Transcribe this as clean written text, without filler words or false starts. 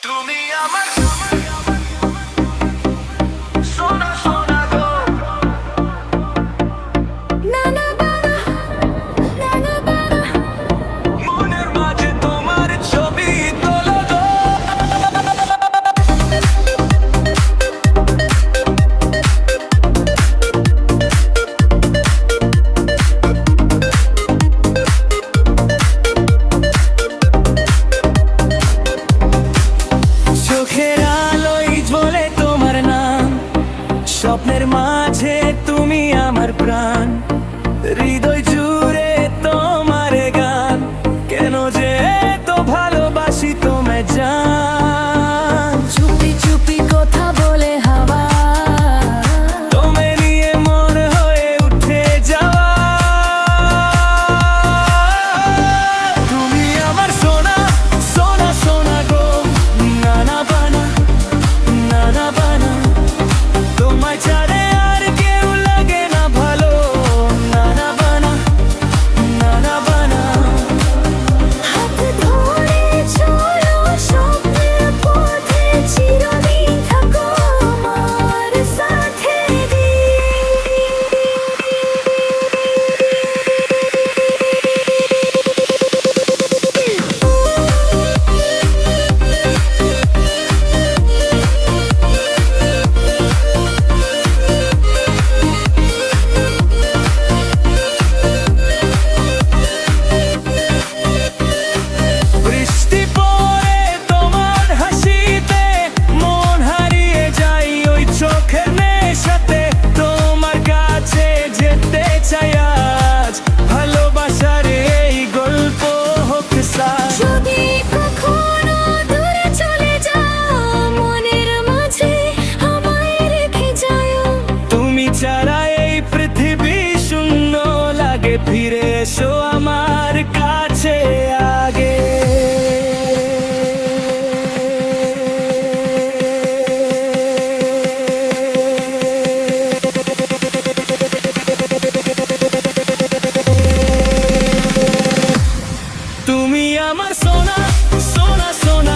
তুমি আমার সোনা সোনা গো। নানা বানা, নানা বানা। মনের মাঝে তোমার ছবি তোলা গো। চোখের আলোয় জ্বলে তোমার নাম, স্বপ্নের মাঝে তুমি আমার প্রাণ, হৃদয় জুড়ে তোমার গান, কেন যে এত ভালোবাসি তোমায় জান। চুপি চুপি কথা বলে হাওয়া, তোমায় নিয়ে মন হয়ে উঠে যাওয়া। তুমি আমার সোনা সোনা সোনা গো। নানা বানা, নানা বানা। তোমায় ছাড়ে আর কেউ লাগে না ভালো। নানা বানা, নানা বানা। হাত ধরে চলো স্বপ্নের পথে, চিরদিন থাকো আমার সাথে। বৃষ্টি পড়ে তোমার হাসিতে, মন হারিয়ে যাই ওই চোখের নেশাতে। তোমার কাছে যেতে চাই আজ, ভালোবাসার এই গল্প হোক সাজ। যদি কখনো দূরে চলে যাও, মনের মাঝে আমায় রেখে যাও। তুমি ছাড়া এই পৃথিবী শূন্য লাগে, ফিরে এসো আমার কাছে আগে। তুমি আমার সোনা সোনা সোনা